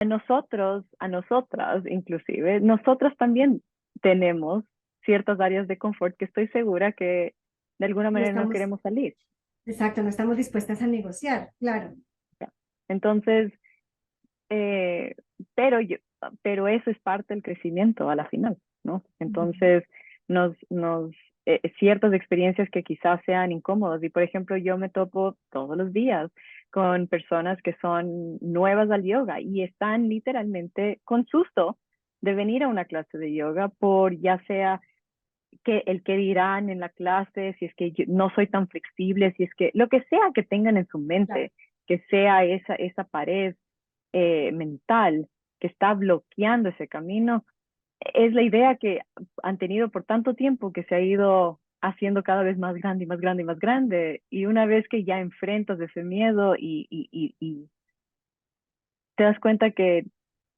a nosotras inclusive, nosotras también tenemos ciertas áreas de confort que estoy segura que de alguna No manera no estamos, queremos salir. exacto, no estamos dispuestas a negociar, claro. ¿Ya? Entonces, eh, pero yo, pero eso es parte del crecimiento a la final, ¿no? Ujú. Entonces, ciertas experiencias que quizás sean incómodas, y por ejemplo, yo me topo todos los días con personas que son nuevas al yoga y están literalmente con susto de venir a una clase de yoga por ya sea que el que dirán en la clase, si es que yo no soy tan flexible, si es que lo que sea que tengan en su Claro, mente, que sea esa pared mental que está bloqueando ese camino, es la idea que han tenido por tanto tiempo que se ha ido haciendo cada vez más grande y más grande y más grande. Y una vez que ya enfrentas ese miedo y te das cuenta que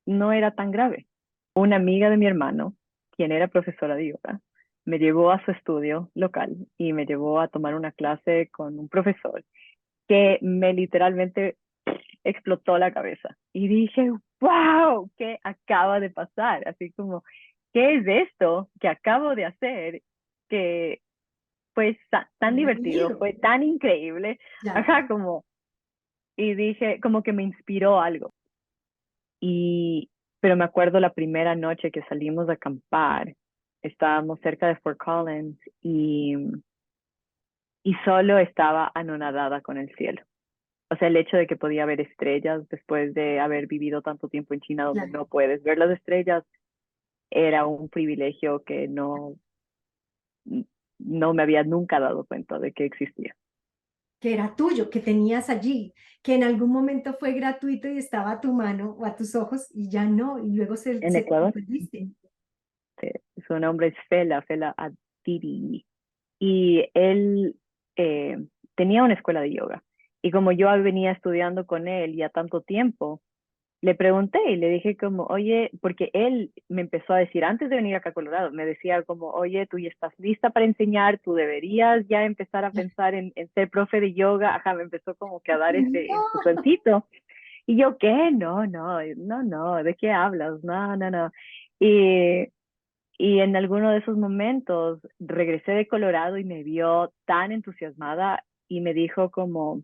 no era tan grave. Una amiga de mi hermano, quien era profesora de yoga, me llevó a su estudio local y me llevó a tomar una clase con un profesor que me literalmente explotó la cabeza. Y dije, wow, ¿qué acaba de pasar? Así como, ¿qué es esto que acabo de hacer? Que fue tan me da divertido, miedo. fue tan increíble. Ya, Ajá, como, y dije, como que me inspiró algo. Y, pero me acuerdo la primera noche que salimos a acampar, estábamos cerca de Fort Collins y solo estaba anonadada con el cielo. O sea, el hecho de que podía ver estrellas después de haber vivido tanto tiempo en China donde claro. no puedes ver las estrellas era un privilegio que no me había nunca dado cuenta de que existía. Que era tuyo, que tenías allí, que en algún momento fue gratuito y estaba a tu mano o a tus ojos y ya no, y luego En lo Ecuador, perdiste. su nombre es Fela Adiri. Y él eh, tenía una escuela de yoga. Y como yo venía estudiando con él ya tanto tiempo, le pregunté y le dije como, oye, porque él me empezó a decir antes de venir acá a Colorado, me decía como, oye, tú ya estás lista para enseñar, tú deberías ya empezar a pensar en ser profe de yoga. Ajá, me empezó como que a dar ese No. empujoncito. Y yo, ¿qué? No, ¿de qué hablas? No. Y, y en alguno de esos momentos regresé de Colorado y me vio tan entusiasmada y me dijo como,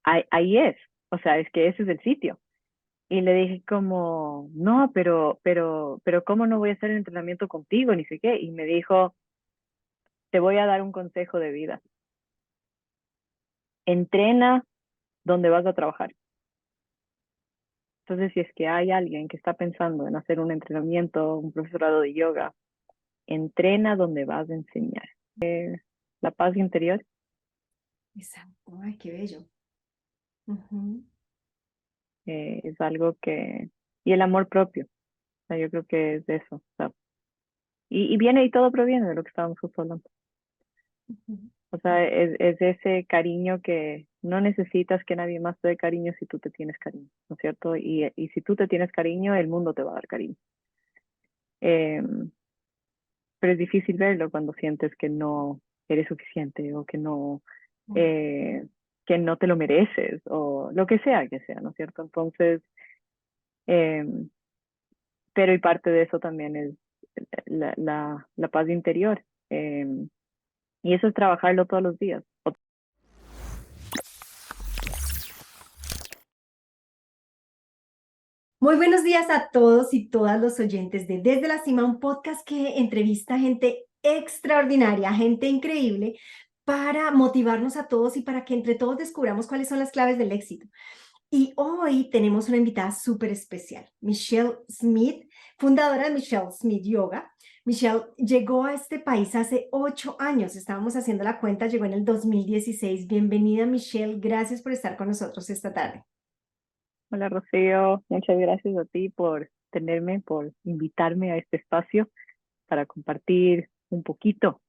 ahí es, o sea, es que ese es el sitio. Y le dije como, no, pero ¿cómo no voy a hacer el entrenamiento contigo? Ni sé qué. Y me dijo, te voy a dar un consejo de vida. Entrena donde vas a trabajar. Entonces, si es que hay alguien que está pensando en hacer un entrenamiento, un profesorado de yoga, entrena donde vas a enseñar. La paz interior Exacto, ay, qué bello. Ujú. es algo que... Y el amor propio, o sea, yo creo que es de eso. O sea, y viene y todo proviene de lo que estábamos justo hablando. Ujú. O sea, es ese cariño que no necesitas que nadie más te dé cariño si tú te tienes cariño, ¿no es cierto? Y si tú te tienes cariño, el mundo te va a dar cariño. Eh, pero es difícil verlo cuando sientes que no eres suficiente o eh, que no te lo mereces o lo que sea, ¿no es cierto? Entonces, eh, pero y parte de eso también es la paz interior. Y eso es trabajarlo todos los días. Muy buenos días a todos y todas los oyentes de Desde la Cima, un podcast que entrevista a gente extraordinaria, gente increíble, para motivarnos a todos y para que entre todos descubramos cuáles son las claves del éxito. Y hoy tenemos una invitada súper especial, Michelle Smith, fundadora de Michelle Smith Yoga. Michelle llegó a este país hace 8 años, estábamos haciendo la cuenta, llegó en el 2016. Bienvenida, Michelle, gracias por estar con nosotros esta tarde. Hola Rocío, muchas gracias a ti por tenerme, por invitarme a este espacio para compartir un poquito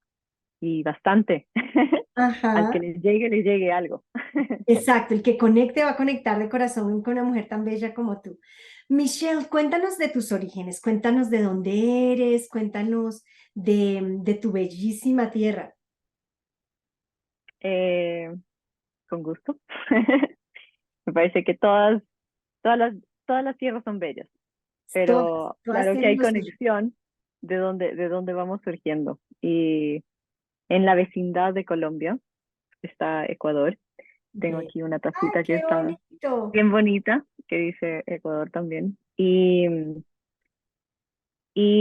y bastante. Al que Ajá. les llegue algo. Exacto, el que conecte va a conectar de corazón con una mujer tan bella como tú. Michelle, cuéntanos de tus orígenes, cuéntanos de dónde eres, cuéntanos de tu bellísima tierra. Eh, con gusto. Me parece que todas las todas las tierras son bellas, Todas, pero todas claro que tienen hay lo suyo. conexión de dónde vamos surgiendo. Y en la vecindad de Colombia está Ecuador. Tengo Ve. aquí una ¡Ay, tacita que qué está bonito! bien bonita, que dice Ecuador también. Y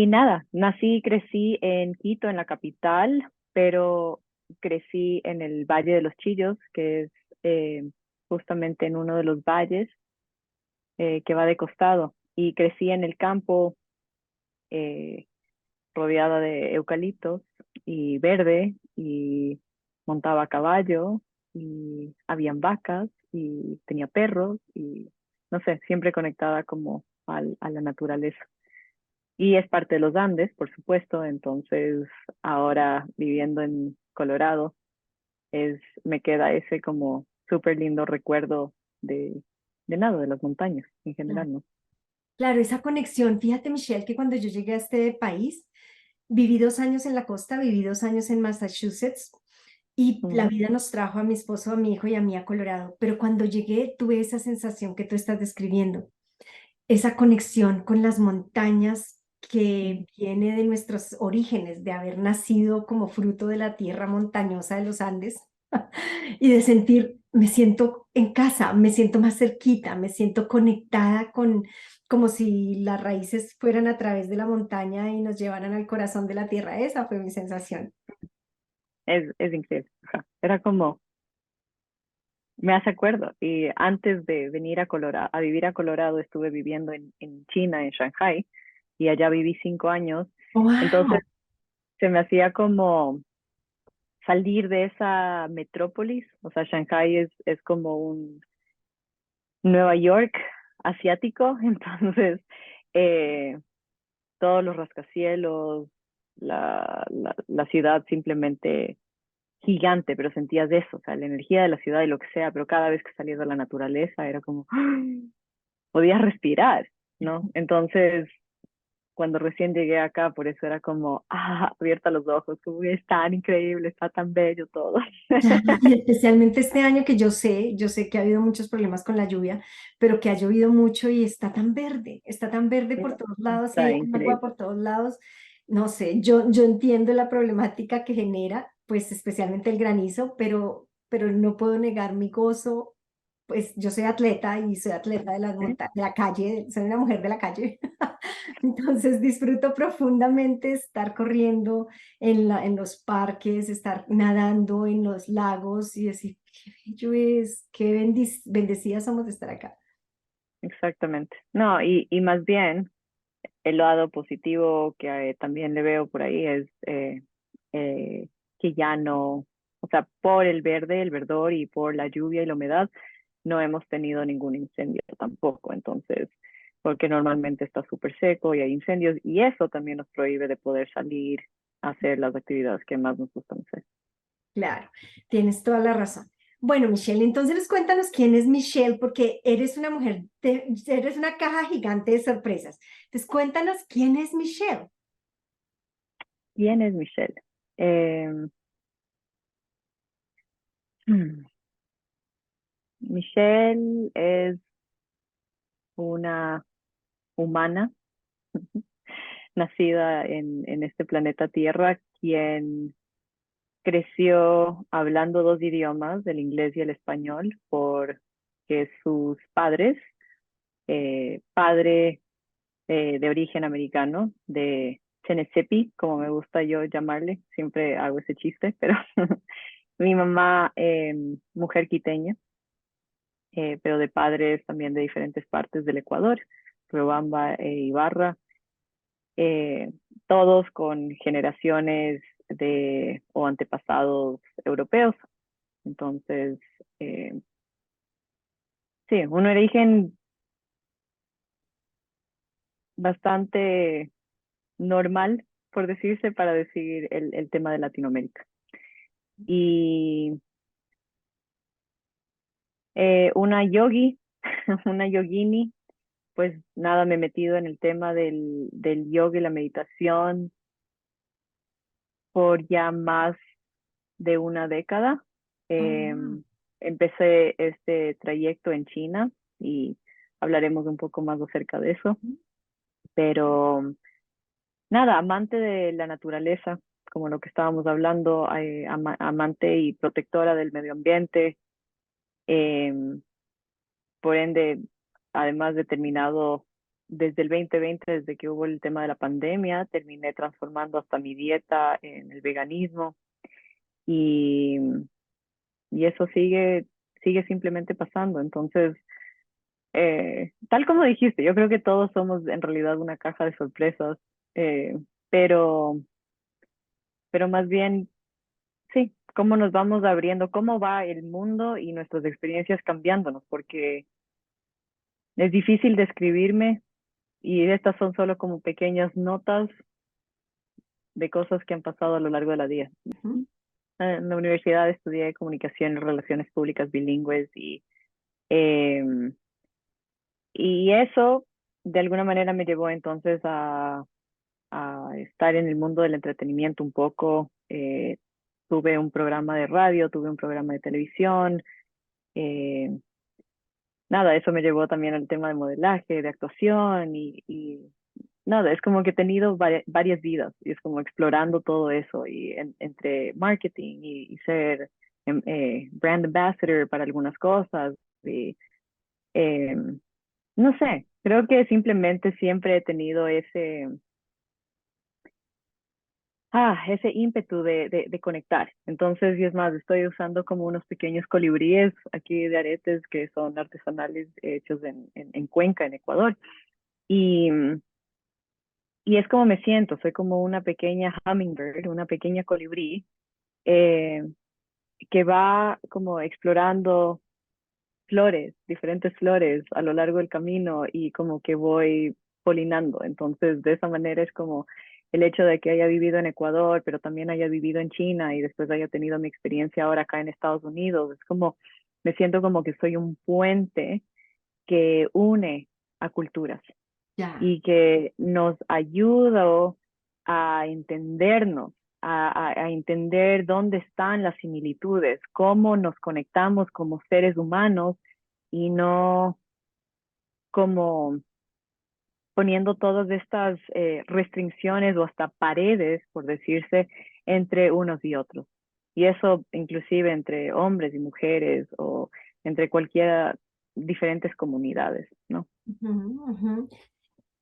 nada, nací y crecí en Quito, en la capital, pero crecí en el Valle de los Chillos, que es justamente en uno de los valles que va de costado. Y crecí en el campo eh, rodeada de eucaliptos y verde, y montaba a caballo, y habían vacas, y tenía perros, y no sé, siempre conectada como a la naturaleza. Y es parte de los Andes, por supuesto, entonces ahora viviendo en Colorado, me queda ese como súper lindo recuerdo de, de nada, de las montañas en Claro, general, ¿no? claro, esa conexión. Fíjate, Michelle, que cuando yo llegué a este país, viví 2 años en la costa, viví 2 años en Massachusetts y la Ujú. vida nos trajo a mi esposo, a mi hijo y a mí a Colorado. Pero cuando llegué, tuve esa sensación que tú estás describiendo, esa conexión con las montañas que viene de nuestros orígenes, de haber nacido como fruto de la tierra montañosa de los Andes y de sentir, me siento en casa, me siento más cerquita, me siento conectada con, como si las raíces fueran a través de la montaña y nos llevaran al corazón de la tierra. Esa fue mi sensación. Es increíble. Ajá. Era como, me hace acuerdo. Y antes de venir a Colorado, a vivir a Colorado, estuve viviendo en China, en Shanghai, y allá viví 5 años. Entonces ¡Wow! se me hacía como salir de esa metrópolis. O sea, Shanghai es como un Nueva York asiático, entonces eh, todos los rascacielos, la ciudad simplemente gigante, pero sentías eso, o sea, la energía de la ciudad y lo que sea, pero cada vez que salías a la naturaleza era como, podías respirar, ¿no? Entonces, cuando recién llegué acá, por eso era como, abierta los ojos, como es tan increíble, está tan bello todo. Claro, y especialmente este año que yo sé que ha habido muchos problemas con la lluvia, pero que ha llovido mucho y está tan verde por todos lados y Está hay agua increíble. por todos lados. No sé, yo entiendo la problemática que genera, pues especialmente el granizo, pero no puedo negar mi gozo. Pues yo soy atleta y soy atleta de de la calle, soy una mujer de la calle. Entonces disfruto profundamente estar corriendo en los parques, estar nadando en los lagos y decir, qué bello es, qué bendecidas somos de estar acá. Exactamente. No, y más bien, el lado positivo que también le veo por ahí es que ya no, o sea, por el verde, el verdor y por la lluvia y la humedad, no hemos tenido ningún incendio tampoco. Entonces, porque normalmente está súper seco y hay incendios, y eso también nos prohíbe de poder salir a hacer las actividades que más nos gustan hacer. Claro, tienes toda la razón. Bueno, Michelle, entonces cuéntanos quién es Michelle, porque eres una mujer, eres una caja gigante de sorpresas. Entonces cuéntanos quién es Michelle. ¿Quién es Michelle? Eh, Michelle es una humana nacida en este planeta Tierra, quien creció hablando dos idiomas, el inglés y el español, porque sus padres, padre de origen americano, de Tenesepi, como me gusta yo llamarle, siempre hago ese chiste, pero mi mamá, mujer quiteña, pero de padres también de diferentes partes del Ecuador, Riobamba e Ibarra, eh, todos con generaciones o antepasados europeos. Entonces, eh, sí, un origen bastante normal, por decirse, para decir el tema de Latinoamérica. Y una yogi, una yogini, pues nada, me he metido en el tema del yoga y la meditación por ya más de una década. Oh, Eh, wow. Empecé este trayecto en China y hablaremos un poco más acerca de eso. Pero nada, amante de la naturaleza, como lo que estábamos hablando, amante y protectora del medio ambiente. em, por ende, además de terminado desde el 2020, desde que hubo el tema de la pandemia, terminé transformando hasta mi dieta en el veganismo y, y eso sigue simplemente pasando. Entonces, tal como dijiste, yo creo que todos somos en realidad una caja de sorpresas, eh, pero, pero más bien, sí, cómo nos vamos abriendo, cómo va el mundo y nuestras experiencias cambiándonos, porque es difícil describirme y estas son solo como pequeñas notas de cosas que han pasado a lo largo de la vida. Ujú. En la universidad estudié comunicación y relaciones públicas bilingües eh, y eso de alguna manera me llevó entonces a estar en el mundo del entretenimiento un poco. Tuve un programa de radio, tuve un programa de televisión. eh, Nada, eso me llevó también al tema de modelaje, de actuación y nada, es como que he tenido varias vidas y es como explorando todo eso y entre marketing y ser brand ambassador para algunas cosas y eh, no sé, creo que simplemente siempre he tenido ese ímpetu de conectar. Entonces, y es más, estoy usando como unos pequeños colibríes aquí de aretes que son artesanales hechos en Cuenca, en Ecuador. Y, y es como me siento, soy como una pequeña hummingbird, una pequeña colibrí eh, que va como explorando flores, diferentes flores a lo largo del camino y como que voy polinando. Entonces, de esa manera es como el hecho de que haya vivido en Ecuador, pero también haya vivido en China y después haya tenido mi experiencia ahora acá en Estados Unidos, es como, me siento como que soy un puente que une a culturas Ya. y que nos ayuda a entendernos, a entender dónde están las similitudes, cómo nos conectamos como seres humanos y no como poniendo todas estas restricciones o hasta paredes, por decirse, entre unos y otros. Y eso inclusive entre hombres y mujeres o entre cualquiera, diferentes comunidades, ¿no? Ujú, ujú.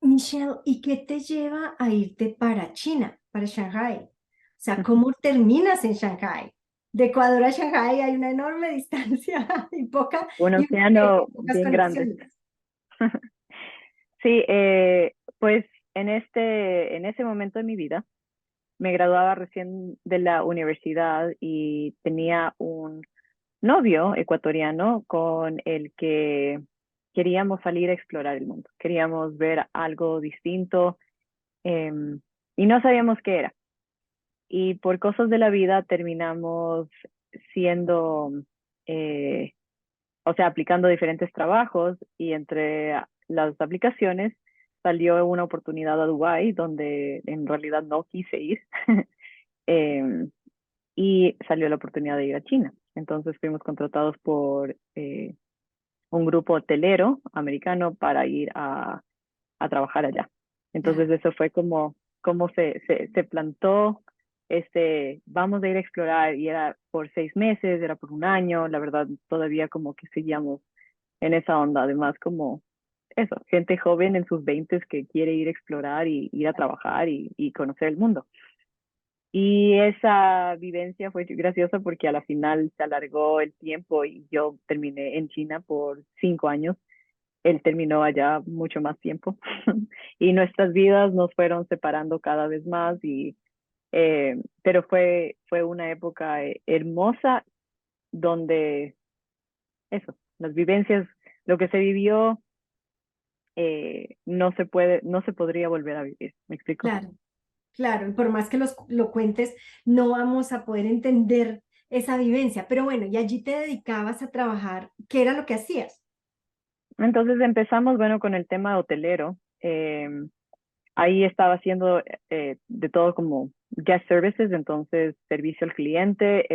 Michelle, ¿y qué te lleva a irte para China, para Shanghái? O sea, ¿cómo terminas en Shanghái? De Ecuador a Shanghái hay una enorme distancia y Un océano pocas bien grande. conexiones. Sí, pues en ese momento de mi vida me graduaba recién de la universidad y tenía un novio ecuatoriano con el que queríamos salir a explorar el mundo, queríamos ver algo distinto em, y no sabíamos qué era. Y por cosas de la vida terminamos siendo, eh, o sea, aplicando diferentes trabajos y entre las aplicaciones salió una oportunidad a Dubái donde en realidad no quise ir em, y salió la oportunidad de ir a China. Entonces fuimos contratados por un grupo hotelero americano para ir a trabajar allá. Entonces Ya. eso fue como se plantó vamos a ir a explorar y era por 6 meses, era por un año, la verdad todavía como que seguíamos en esa onda, además como eso, gente joven en sus veintes que quiere ir a explorar y ir a trabajar y conocer el mundo. Y esa vivencia fue graciosa porque a la final se alargó el tiempo y yo terminé en China por 5 años. Él terminó allá mucho más tiempo y nuestras vidas nos fueron separando cada vez más pero fue una época hermosa donde eso, las vivencias, lo que se vivió no se podría volver a vivir, ¿me explico? Claro, claro, y por más que lo cuentes, no vamos a poder entender esa vivencia. Pero bueno, y allí te dedicabas a trabajar, ¿qué era lo que hacías? Entonces empezamos, bueno, con el tema hotelero. Ahí estaba haciendo de todo como guest services, entonces servicio al cliente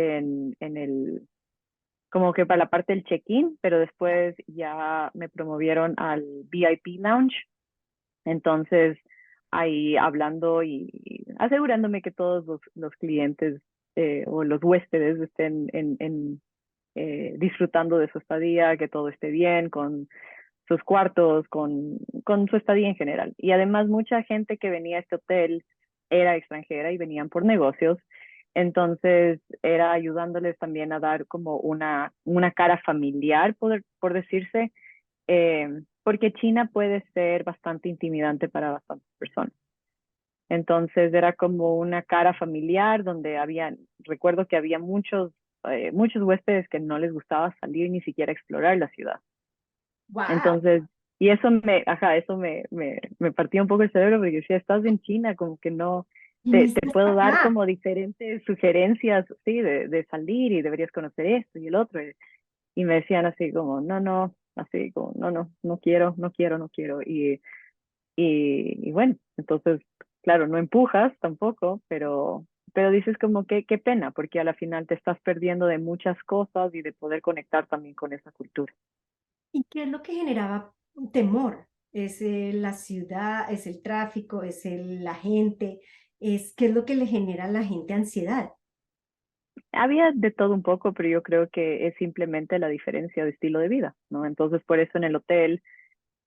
como que para la parte del check-in, pero después ya me promovieron al VIP Lounge. Entonces, ahí hablando y asegurándome que todos los clientes o los huéspedes estén disfrutando de su estadía, que todo esté bien con sus cuartos, con su estadía en general. Y además mucha gente que venía a este hotel era extranjera y venían por negocios. Entonces era ayudándoles también a dar como una cara familiar, por decirse, porque China puede ser bastante intimidante para bastantes personas. Entonces era como una cara familiar donde recuerdo que había muchos huéspedes que no les gustaba salir ni siquiera explorar la ciudad. Wow. Entonces, y eso me partía un poco el cerebro porque si estás en China, como que no, te Viniste hasta puedo dar acá. como diferentes sugerencias, sí, de salir y deberías conocer esto y el otro. Y me decían así como, no, no, así como, no, no, no quiero, no quiero, no quiero. Y bueno, entonces, claro, no empujas tampoco, pero dices como que qué pena, porque a la final te estás perdiendo de muchas cosas y de poder conectar también con esa cultura. ¿Y qué es lo que generaba temor? ¿Es la ciudad, es el tráfico, es la gente? ¿Qué es lo que le genera a la gente ansiedad? Había de todo un poco, pero yo creo que es simplemente la diferencia de estilo de vida, ¿no? Entonces, por eso en el hotel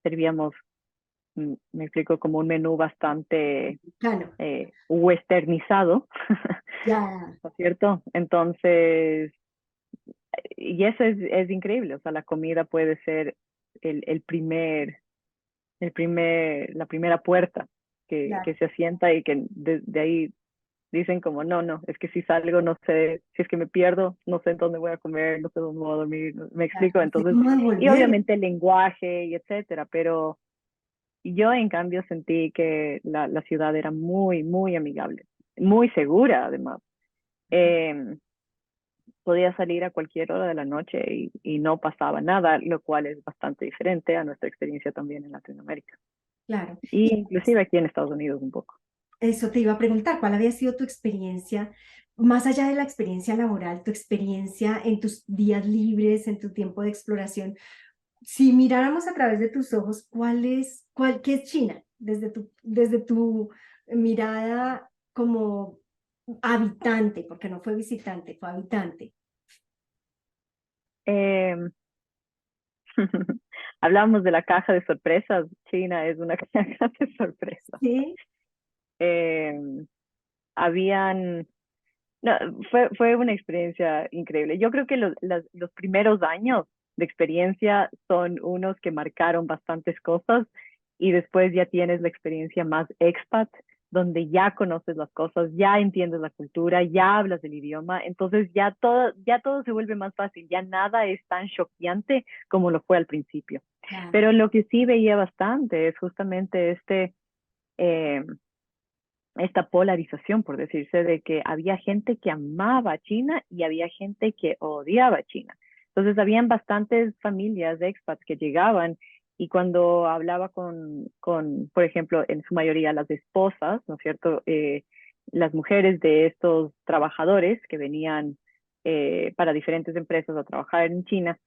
servíamos, me explico, como un menú bastante Claro, westernizado, ya, ¿no es cierto? Entonces, y eso es increíble, o sea, la comida puede ser el la primera puerta que claro. se asienta y que de ahí dicen como, no, no, es que si salgo no sé, si es que me pierdo, no sé en dónde voy a comer, no sé dónde voy a dormir, me Claro, explico, no sé entonces, cómo y devolverme. obviamente el lenguaje y etcétera, pero yo en cambio sentí que la ciudad era muy, muy amigable, muy segura además. Eh, Podía salir a cualquier hora de la noche y no pasaba nada, lo cual es bastante diferente a nuestra experiencia también en Latinoamérica. Claro. Y Y inclusive aquí en Estados Unidos un poco. eso te iba a preguntar, ¿cuál había sido tu experiencia, más allá de la experiencia laboral, tu experiencia en tus días libres, en tu tiempo de exploración? Si miráramos a través de tus ojos, ¿qué es China? Desde tu mirada como habitante, porque no fue visitante, fue habitante. Eh, Hablábamos de la caja de sorpresas. China es una caja de sorpresas. Sí, Eh, habían, no, fue una experiencia increíble. Yo creo que los primeros años de experiencia son unos que marcaron bastantes cosas y después ya tienes la experiencia más expat, donde ya conoces las cosas, ya entiendes la cultura, ya hablas el idioma, entonces ya todo se vuelve más fácil, ya nada es tan choqueante como lo fue al principio. claro. Pero lo que sí veía bastante es justamente eh, esta polarización, por decirse, de que había gente que amaba a China y había gente que odiaba a China. Entonces, habían bastantes familias de expats que llegaban y cuando hablaba por ejemplo, en su mayoría las esposas, ¿no es cierto? Las mujeres de estos trabajadores que venían para diferentes empresas a trabajar en China,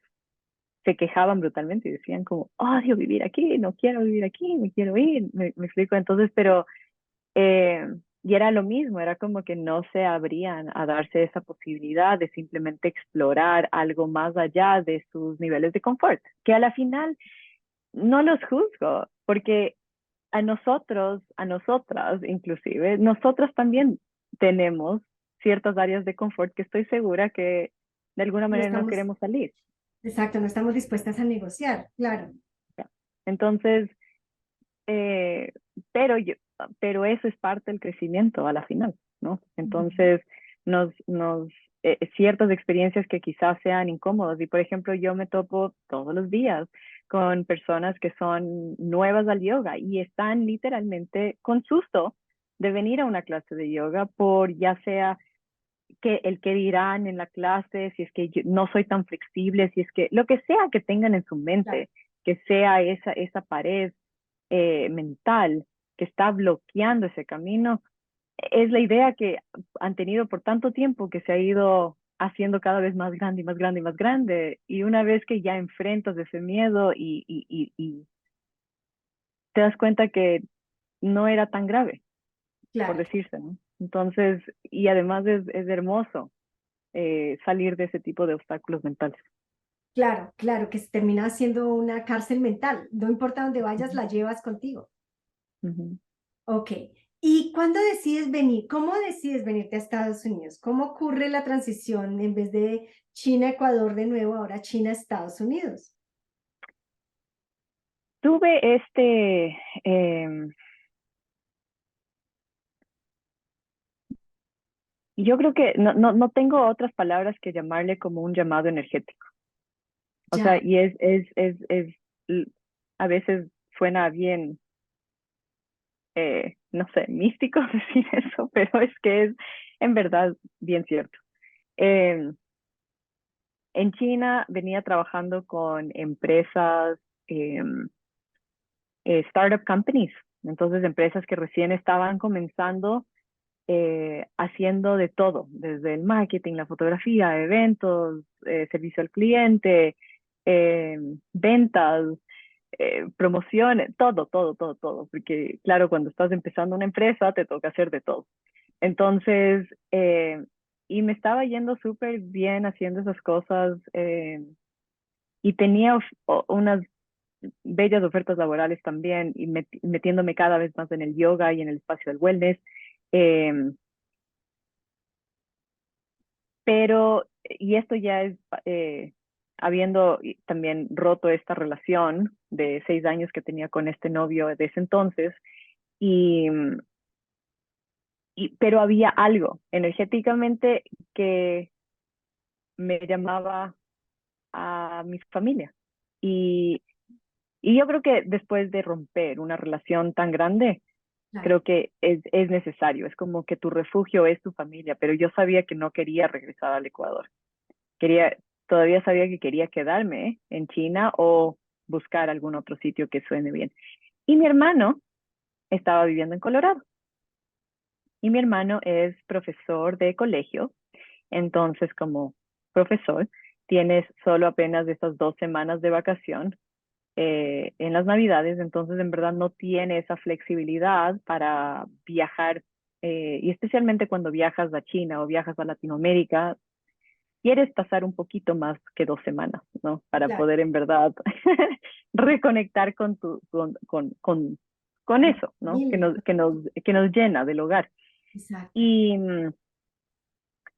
se quejaban brutalmente y decían como, odio vivir aquí, no quiero vivir aquí, me quiero ir, me explico. Entonces, pero eh, y era lo mismo, era como que no se abrían a darse esa posibilidad de simplemente explorar algo más allá de sus niveles de confort, que a la final no los juzgo, porque a nosotros, a nosotras inclusive, nosotras también tenemos ciertas áreas de confort que estoy segura que de alguna No manera no estamos, queremos salir. exacto, no estamos dispuestas a negociar, claro. Entonces, eh, pero yo, pero eso es parte del crecimiento a la final, ¿no? Ujú. Entonces, ciertas experiencias que quizás sean incómodas, y por ejemplo, yo me topo todos los días con personas que son nuevas al yoga y están literalmente con susto de venir a una clase de yoga por ya sea que el que dirán en la clase, si es que yo no soy tan flexible, si es que lo que sea que tengan en su Claro. mente, que sea esa pared mental que está bloqueando ese camino, es la idea que han tenido por tanto tiempo que se ha ido haciendo cada vez más grande y más grande y más grande. Y una vez que ya enfrentas ese miedo y te das cuenta que no era tan grave, por Claro, decirse, ¿no? Entonces, y además es hermoso salir de ese tipo de obstáculos mentales. claro, claro, que se termina siendo una cárcel mental. No importa dónde vayas, la llevas contigo. Ujú. Ok. ¿Y cuándo decides venir? ¿Cómo decides venirte a Estados Unidos? ¿Cómo ocurre la transición en vez de China-Ecuador de nuevo, ahora China-Estados Unidos? Tuve em, yo creo que no tengo otras palabras que llamarle como un llamado energético. O sea, Ya, y l- a veces suena bien, no sé, místico decir eso, pero es que es en verdad bien cierto. Em, en China venía trabajando con empresas, em, startup companies, entonces empresas que recién estaban comenzando haciendo de todo, desde el marketing, la fotografía, eventos, servicio al cliente, eh, ventas, promociones, todo, porque claro, cuando estás empezando una empresa te toca hacer de todo. Entonces, y me estaba yendo súper bien haciendo esas cosas y tenía unas bellas ofertas laborales también y metiéndome cada vez más en el yoga y en el espacio del wellness. Eh, pero, y esto ya es habiendo también roto esta relación de 6 años que tenía con este novio de ese entonces, y, pero había algo energéticamente que me llamaba a mi familia. Y, y yo creo que después de romper una relación tan grande, claro. creo que es necesario, es como que tu refugio es tu familia, pero yo sabía que no quería regresar al Ecuador. Quería, todavía sabía que quería quedarme en China o buscar algún otro sitio que suene bien. Y mi hermano estaba viviendo en Colorado y mi hermano es profesor de colegio, entonces como profesor tienes solo apenas estas 2 semanas de vacación en las Navidades, entonces en verdad no tiene esa flexibilidad para viajar y especialmente cuando viajas a China o viajas a Latinoamérica, quieres pasar un poquito más que 2 semanas, ¿no? Para Claro, poder en verdad reconectar con con tu eso, ¿no? familia, Que nos llena del hogar. exacto. Y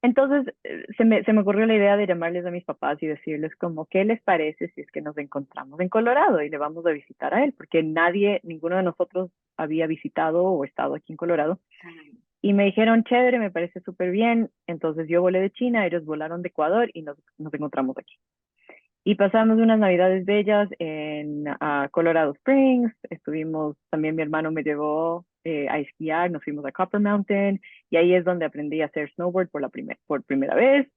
entonces se me ocurrió la idea de llamarles a mis papás y decirles como, ¿qué les parece si es que nos encontramos en Colorado y le vamos a visitar a él? Porque nadie, ninguno de nosotros había visitado o estado aquí en Colorado. Y me dijeron, chévere, me parece súper bien. Entonces yo volé de China, ellos volaron de Ecuador y nos encontramos aquí. Y pasamos unas navidades bellas en Colorado Springs. Estuvimos, también mi hermano me llevó a esquiar, nos fuimos a Copper Mountain y ahí es donde aprendí a hacer snowboard por primera vez.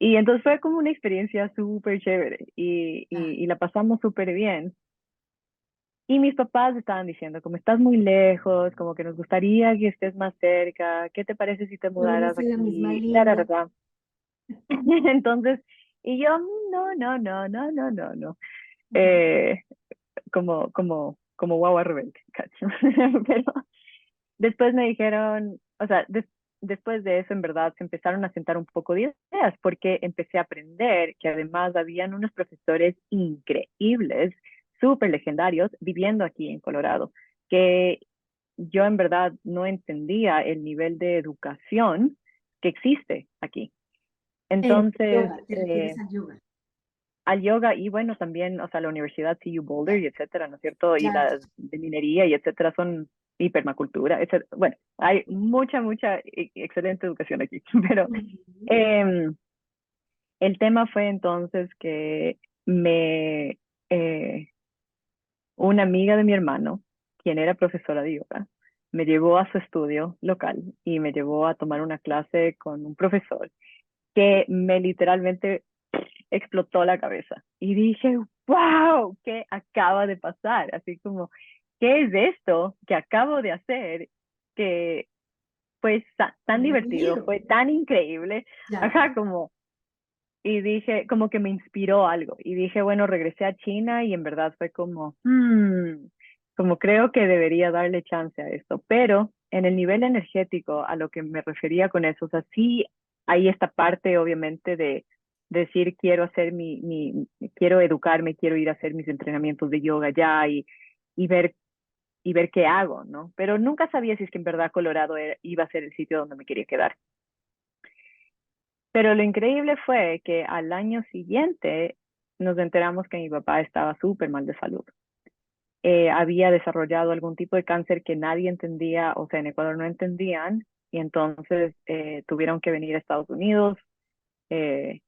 Y entonces fue como una experiencia súper chévere y la pasamos súper bien. Y mis papás estaban diciendo, como estás muy lejos, como que nos gustaría que estés más cerca, ¿qué te parece si te Estamos mudaras en la misma aquí? La, la, la, línea. la. Entonces, y yo, no. Ujú. Eh, como guagua rebelde, cacho. Pero después me dijeron, o sea, después de eso, en verdad, se empezaron a sentar un poco de ideas, porque empecé a aprender que además habían unos profesores increíbles, súper legendarios, viviendo aquí en Colorado, que yo en verdad no entendía el nivel de educación que existe aquí. En el Entonces, yoga, ¿te refieres al yoga? al yoga y bueno, también, o sea, la Universidad CU Boulder Ya, y etcétera, ¿no es cierto? Y ya. las de minería y etcétera son y permacultura, etcétera. Bueno, hay mucha excelente educación aquí, pero Ujú. eh, el tema fue entonces que me, eh, una amiga de mi hermano, quien era profesora de yoga, me llevó a su estudio local y me llevó a tomar una clase con un profesor que me literalmente explotó la cabeza. Y dije, wow, ¿qué acaba de pasar? Así como, ¿qué es esto que acabo de hacer? Que fue tan Un divertido, giro. fue tan increíble. Ya, Ajá, como, y dije, como que me inspiró algo. Y dije, bueno, regresé a China y en verdad fue como, como creo que debería darle chance a esto. Pero en el nivel energético, a lo que me refería con eso, o sea, sí hay esta parte, obviamente, de decir, quiero hacer quiero educarme, quiero ir a hacer mis entrenamientos de yoga ya y ver, y ver qué hago, ¿no? Pero nunca sabía si es que en verdad Colorado iba a ser el sitio donde me quería quedar. Pero lo increíble fue que al año siguiente nos enteramos que mi papá estaba súper mal de salud. Había desarrollado algún tipo de cáncer que nadie entendía, o sea, en Ecuador no entendían, y entonces tuvieron que venir a Estados Unidos eh,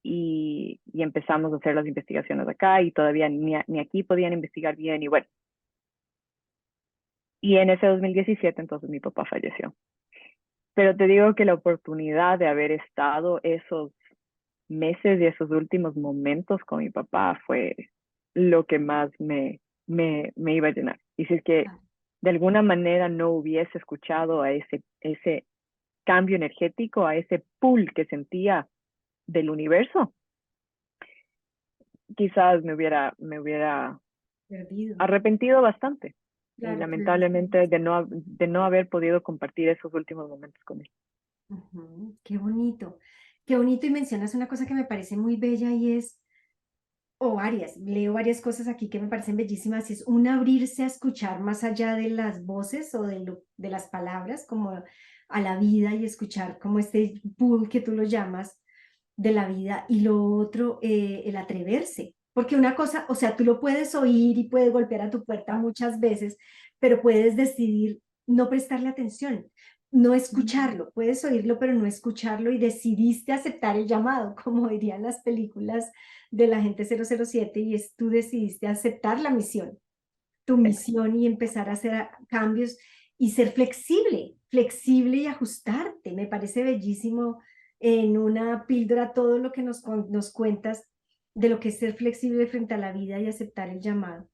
y empezamos a hacer las investigaciones acá y todavía ni aquí podían investigar bien y bueno, y en ese 2017 entonces mi papá falleció. Pero te digo que la oportunidad de haber estado esos meses y esos últimos momentos con mi papá fue lo que más me iba a llenar. Y si es que de alguna manera no hubiese escuchado a ese cambio energético, a ese pull que sentía del universo, quizás me hubiera Perdido. arrepentido bastante y Claro, claro. lamentablemente de no haber podido compartir esos últimos momentos con él. Ujú. Qué bonito. Qué bonito. Y mencionas una cosa que me parece muy bella y es, o varias, leo varias cosas aquí que me parecen bellísimas, y es un abrirse a escuchar más allá de las voces o de las palabras, como a la vida y escuchar como este pool que tú lo llamas de la vida. Y lo otro, el atreverse. Porque una cosa, o sea, tú lo puedes oír y puede golpear a tu puerta muchas veces, pero puedes decidir no prestarle atención, no escucharlo. Puedes oírlo, pero no escucharlo, y decidiste aceptar el llamado, como dirían las películas de la gente 007, y es tú decidiste aceptar la misión, tu misión, y empezar a hacer cambios y ser flexible, flexible y ajustarte. Me parece bellísimo en una píldora todo lo que nos cuentas de lo que es ser flexible frente a la vida y aceptar el llamado.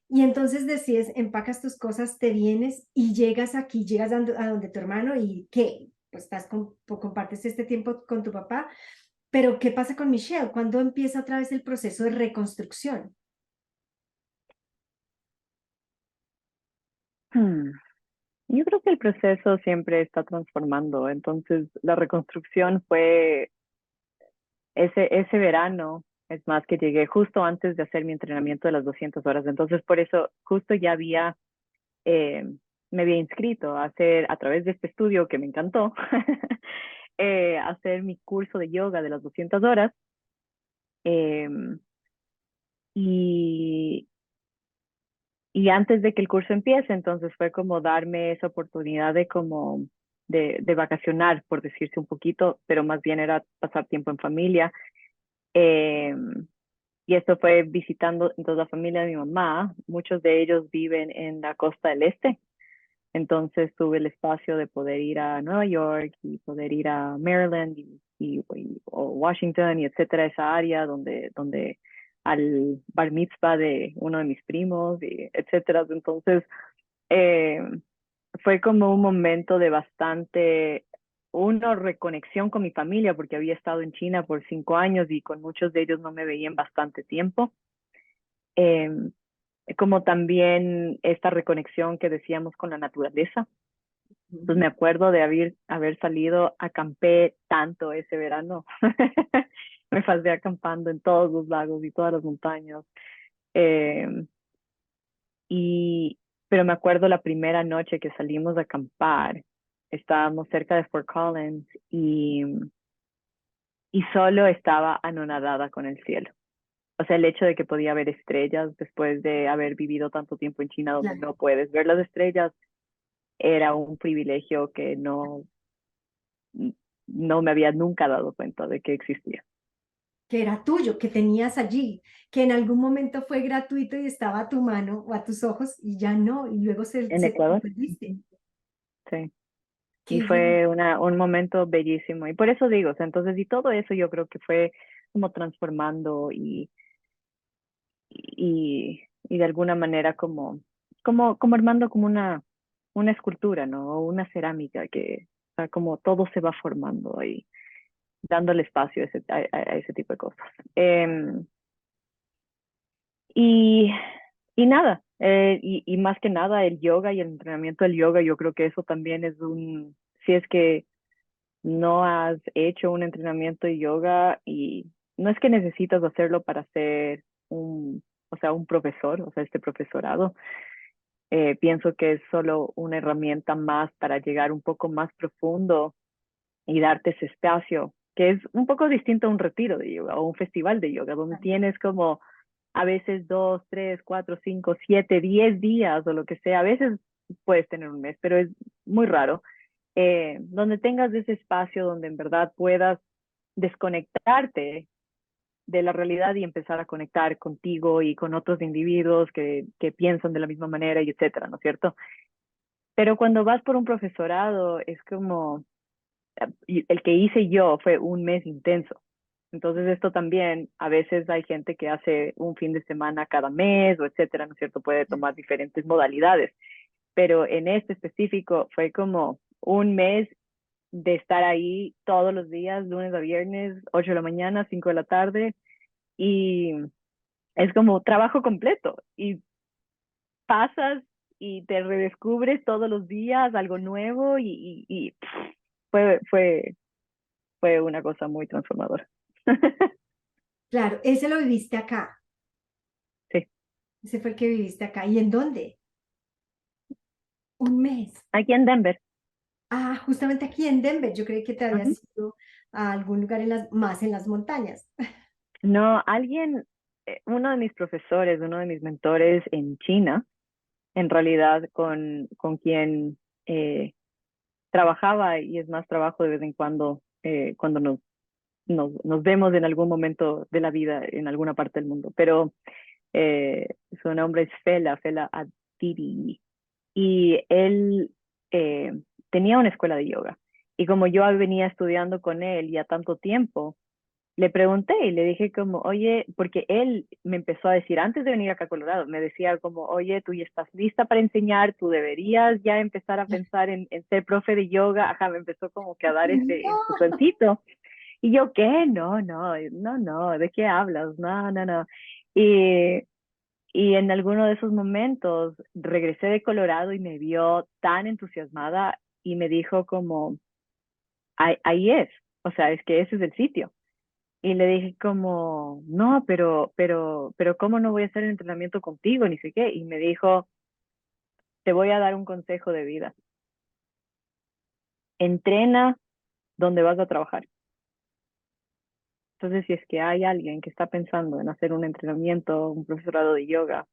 Y entonces decides, empacas tus cosas, te vienes y llegas aquí, llegas a donde tu hermano. ¿Y qué? Pues compartes este tiempo con tu papá, pero ¿qué pasa con Michelle? ¿Cuándo empieza otra vez el proceso de reconstrucción? Hmm. Yo creo que el proceso siempre está transformando, entonces la reconstrucción fue ese verano, es más que llegué justo antes de hacer mi entrenamiento de las 200 horas, entonces por eso justo ya eh, me había inscrito a hacer a través de este estudio que me encantó, hacer mi curso de yoga de las 200 horas eh, y, y antes de que el curso empiece, entonces fue como darme esa oportunidad de como de vacacionar, por decirse un poquito, pero más bien era pasar tiempo en familia. Eh, y esto fue visitando entonces la familia de mi mamá. Muchos de ellos viven en la costa del este. Entonces tuve el espacio de poder ir a Nueva York y poder ir a Maryland o Washington y etcétera, esa área donde al bar mitzvah de uno de mis primos y etcétera. Entonces eh, fue como un momento de bastante, una reconexión con mi familia porque había estado en China por 5 años y con muchos de ellos no me veía en bastante tiempo. Eh, Como también esta reconexión que decíamos con la naturaleza. Pues me acuerdo de haber salido, acampé tanto ese verano. Me pasé acampando en todos los lagos y todas las montañas. Eh, y, pero me acuerdo la primera noche que salimos a acampar, estábamos cerca de Fort Collins y solo estaba anonadada con el cielo. O sea, el hecho de que podía ver estrellas después de haber vivido tanto tiempo en China donde Claro. no puedes ver las estrellas era un privilegio que no me había nunca dado cuenta de que existía. Que era tuyo, que tenías allí, que en algún momento fue gratuito y estaba a tu mano o a tus ojos, y ya no, y luego En lo Ecuador, perdiste. ujú, sí. Y Qué bien. fue un momento bellísimo. Y por eso digo, o sea, entonces, y todo eso yo creo que fue como transformando y de alguna manera como armando como una escultura, ¿no? O una cerámica que, o sea, como todo se va formando ahí. dándole espacio a ese tipo de cosas. Y, y nada, y más que nada el yoga y el entrenamiento del yoga, yo creo que eso también es si es que no has hecho un entrenamiento de yoga y no es que necesitas hacerlo para ser o sea, un profesor, o sea, este profesorado, pienso que es solo una herramienta más para llegar un poco más profundo y darte ese espacio, que es un poco distinto a un retiro de yoga o un festival de yoga, donde tienes como a veces 2, 3, 4, 5, 7, 10 días o lo que sea, a veces puedes tener un mes, pero es muy raro, donde tengas ese espacio donde en verdad puedas desconectarte de la realidad y empezar a conectar contigo y con otros individuos que piensan de la misma manera y etcétera, ¿no es cierto? Pero cuando vas por un profesorado es como, el que hice yo fue un mes intenso. Entonces esto también, a veces hay gente que hace un fin de semana cada mes o etcétera, ¿no es cierto? Puede tomar diferentes modalidades, pero en este específico fue como un mes de estar ahí todos los días, lunes a viernes, 8 de la mañana, 5 de la tarde, y es como trabajo completo y pasas y te redescubres todos los días algo nuevo y fue, fue, fue una cosa muy transformadora. Claro, ese lo viviste acá, Sí, ese fue el que viviste acá. ¿Y en dónde? Un mes. aquí en Denver. Ah, justamente aquí en Denver. Yo creí que te Ujú. habías ido a algún lugar más en las montañas. No, uno de mis profesores, uno de mis mentores en China, en realidad con quien trabajaba y es más trabajo de vez en cuando nos vemos en algún momento de la vida en alguna parte del mundo, pero su nombre es Fela Adiri, y él eh, tenía una escuela de yoga. Y como yo venía estudiando con él ya tanto tiempo, le pregunté y le dije como, oye, porque él me empezó a decir antes de venir acá a Colorado, me decía como, oye, tú ya estás lista para enseñar, tú deberías ya empezar a pensar en ser profe de yoga. Ajá, me empezó como que a dar ese No. empujoncito. Y yo, ¿qué? No, no, no, no, ¿de qué hablas? No, no, no. Y, y en alguno de esos momentos regresé de Colorado y me vio tan entusiasmada y me dijo como, ahí es, o sea, es que ese es el sitio. Y le dije como, no, pero, ¿cómo no voy a hacer el entrenamiento contigo? Ni sé qué. Y me dijo, te voy a dar un consejo de vida. Entrena donde vas a trabajar. Entonces, si es que hay alguien que está pensando en hacer un entrenamiento, un profesorado de yoga,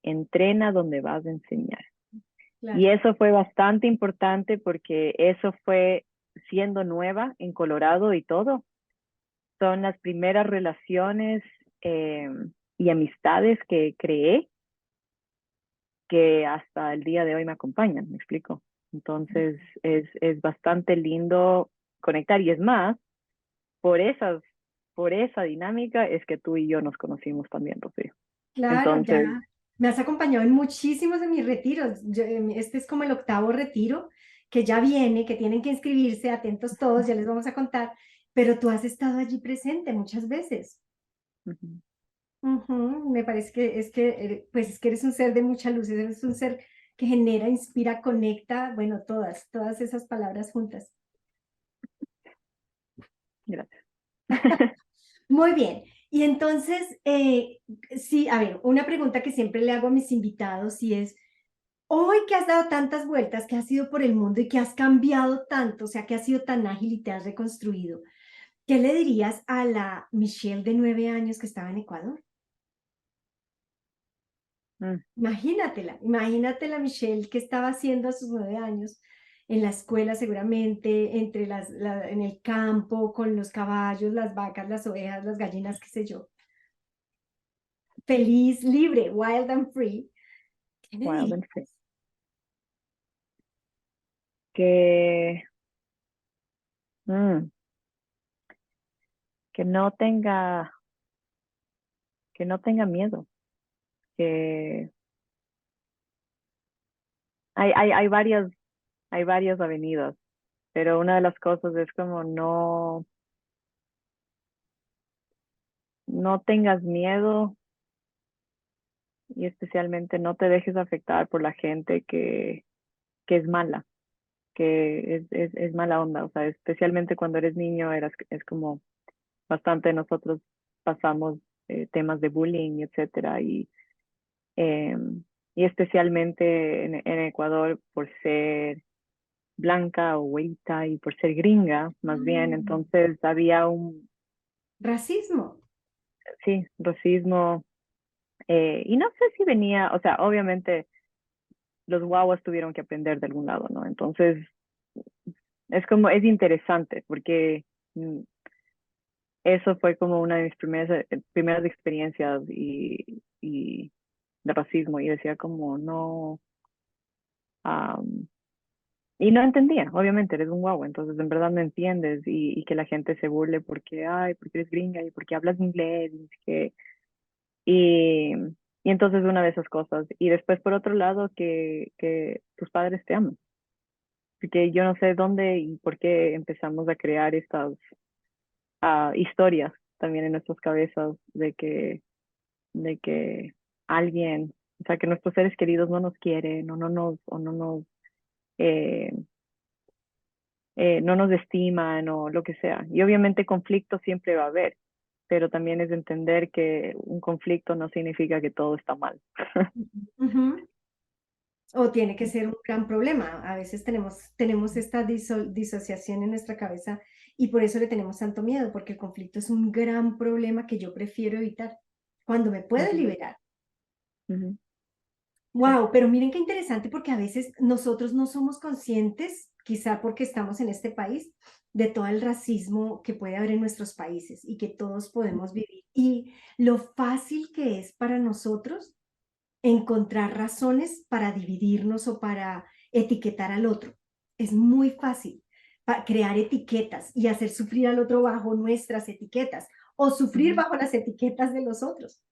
entrena donde vas a enseñar. Y Claro. eso fue bastante importante porque eso fue siendo nueva en Colorado y todo. Son las primeras relaciones y amistades que creé que hasta el día de hoy me acompañan, me explico. Entonces es bastante lindo conectar y es más, por esas, por esa dinámica es que tú y yo nos conocimos también, Rocío. Claro, ya Entonces, me has acompañado en muchísimos de mis retiros. Este es como el octavo retiro que ya viene, que tienen que inscribirse, atentos todos, ya les vamos a contar, pero tú has estado allí presente muchas veces. ujú, Ujú. Me parece que pues es que eres un ser de mucha luz, eres un ser que genera, inspira, conecta, bueno, todas esas palabras juntas. gracias. Muy bien. Y entonces, sí, a ver, una pregunta que siempre le hago a mis invitados y es, hoy que has dado tantas vueltas, que has ido por el mundo y que has cambiado tanto, o sea, que has sido tan ágil y te has reconstruido, ¿qué le dirías a la Michelle de 9 años que estaba en Ecuador? Mm, Imagínatela Michelle que estaba haciendo a sus 9 años en la escuela seguramente, en el campo, con los caballos, las vacas, las ovejas, las gallinas, qué sé yo. Feliz, libre, wild and free. ¿Qué le wild dirías? and free. Que, mm, que no tenga, que no tenga miedo, que hay varias avenidas, pero una de las cosas es como no. no tengas miedo y especialmente no te dejes afectar por la gente que es mala, que es mala onda. O sea, especialmente cuando eres niño, es como bastante nosotros pasamos temas de bullying, etcétera, eh, y especialmente en Ecuador por ser blanca o güerita y por ser gringa, más bien, Mm, entonces había un, racismo. sí, racismo, y no sé si venía, o sea, obviamente los guaguas tuvieron que aprender de algún lado, ¿no? Entonces, es como, es interesante porque eso fue como una de mis primeras experiencias y de racismo y decía como, no, am, y no entendía, obviamente eres un guagua, entonces en verdad no entiendes y que la gente se burle porque, ay, porque eres gringa y porque hablas inglés, y, no sé qué. y, y entonces una de esas cosas. Y después por otro lado, que tus padres te aman, porque yo no sé dónde y por qué empezamos a crear estas historias también en nuestras cabezas de que alguien, o sea, que nuestros seres queridos no nos quieren o eh, no nos estiman o lo que sea. Y obviamente conflicto siempre va a haber, pero también es entender que un conflicto no significa que todo está mal. Ujú. O tiene que ser un gran problema. A veces tenemos esta disociación en nuestra cabeza y por eso le tenemos tanto miedo, porque el conflicto es un gran problema que yo prefiero evitar cuando me puedo Ujú, liberar. ujú, sí. Wow, pero miren qué interesante porque a veces nosotros no somos conscientes, quizá porque estamos en este país, de todo el racismo que puede haber en nuestros países y que todos podemos vivir. Y lo fácil que es para nosotros encontrar razones para dividirnos o para etiquetar al otro. Es muy fácil crear etiquetas y hacer sufrir al otro bajo nuestras etiquetas o sufrir Ujú, bajo las etiquetas de los otros.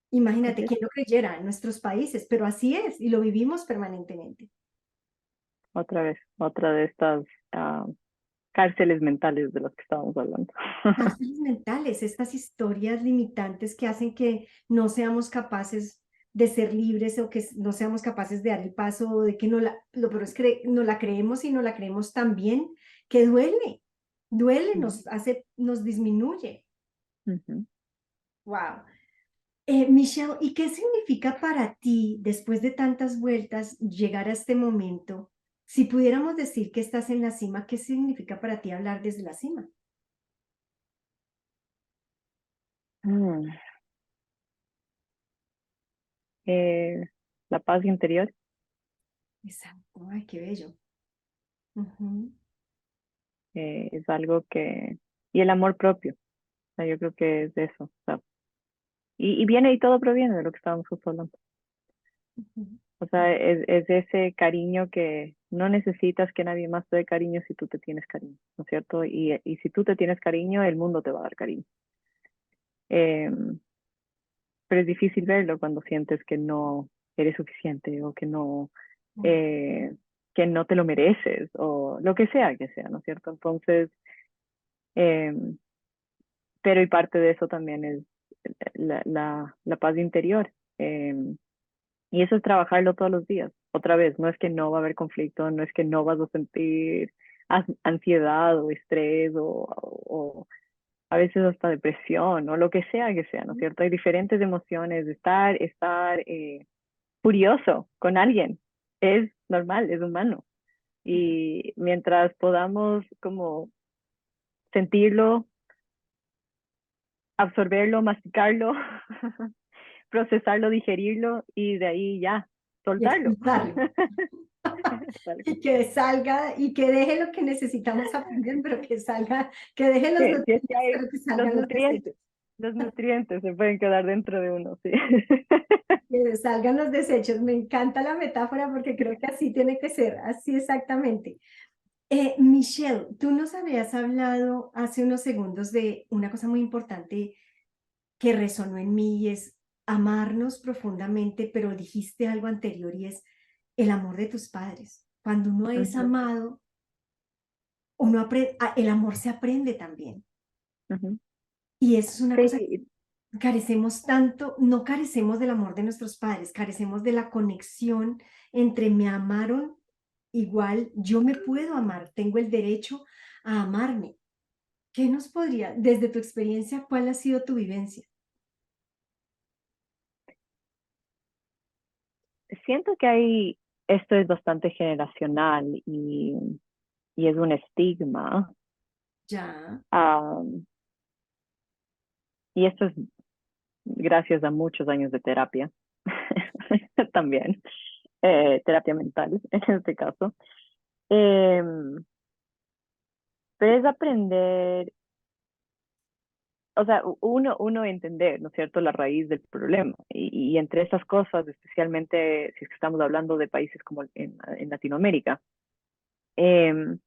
así Imagínate, es. quién lo creyera en nuestros países, pero así es y lo vivimos permanentemente. Otra vez, otra de estas ah, cárceles mentales de las que estábamos hablando. Cárceles mentales, estas historias limitantes que hacen que no seamos capaces de ser libres o que no seamos capaces de dar el paso o de que no lo peor es que no la creemos y no la creemos tan bien que duele, duele, Ujú, nos hace, nos disminuye. ujú. Wow. Michelle, ¿y qué significa para ti, después de tantas vueltas, llegar a este momento? Si pudiéramos decir que estás en la cima, ¿qué significa para ti hablar desde la cima? Mm, eh, la paz interior Exacto, ay, qué bello. Ujú, es algo y el amor propio, o sea, yo creo que es de eso, o sea, y viene y todo proviene de lo que estábamos justo hablando. ujú. O sea, es ese cariño que no necesitas que nadie más te dé cariño si tú te tienes cariño, ¿no es cierto? Y si tú te tienes cariño, el mundo te va a dar cariño. Eh, pero es difícil verlo cuando sientes que no eres suficiente o eh, que no te lo mereces o lo que sea, ¿no es cierto? Entonces, eh, pero y parte de eso también es la paz interior. Eh, y eso es trabajarlo todos los días. Otra vez, no es que no va a haber conflicto, no es que no vas a sentir ansiedad o estrés o a veces hasta depresión o lo que sea, ¿no es cierto? Hay diferentes emociones. Estar furioso con alguien es normal, es humano. Y mientras podamos como sentirlo, absorberlo, masticarlo, procesarlo, digerirlo y de ahí ya, Y soltarlo. expulsarlo. Y que salga y que deje lo que necesitamos aprender, pero que salga, que deje los Sí, es que nutrientes, hay pero que salgan los desechos. los nutrientes se pueden quedar dentro de uno, sí. Que salgan los desechos. Me encanta la metáfora porque creo que así tiene que ser, así exactamente. Michelle, tú nos habías hablado hace unos segundos de una cosa muy importante que resonó en mí y es amarnos profundamente, pero dijiste algo anterior y es el amor de tus padres. Cuando uno es Ujú, amado, el amor se aprende también. ujú, Y eso es una cosa Sí, que carecemos tanto, no carecemos del amor de nuestros padres, carecemos de la conexión entre me amaron, igual yo me puedo amar, tengo el derecho a amarme. ¿Qué nos podría, desde tu experiencia, cuál ha sido tu vivencia? siento que esto es bastante generacional y es un estigma. Ya, ah, y esto es gracias a muchos años de terapia también, terapia mental en este caso. Eh, pero es aprender, o sea, uno entender, ¿no es cierto?, la raíz del problema. Y entre esas cosas, especialmente si es que estamos hablando de países como en Latinoamérica, eh,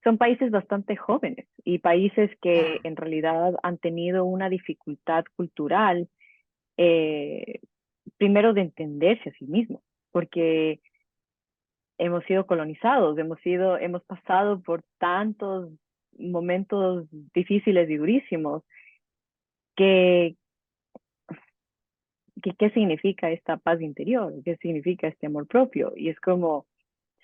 son países bastante jóvenes y países que ya, en realidad han tenido una dificultad cultural, eh, primero de entenderse a sí mismos, porque hemos sido colonizados, hemos pasado por tantos momentos difíciles y durísimos que, qué significa esta paz interior, qué significa este amor propio. Y es como,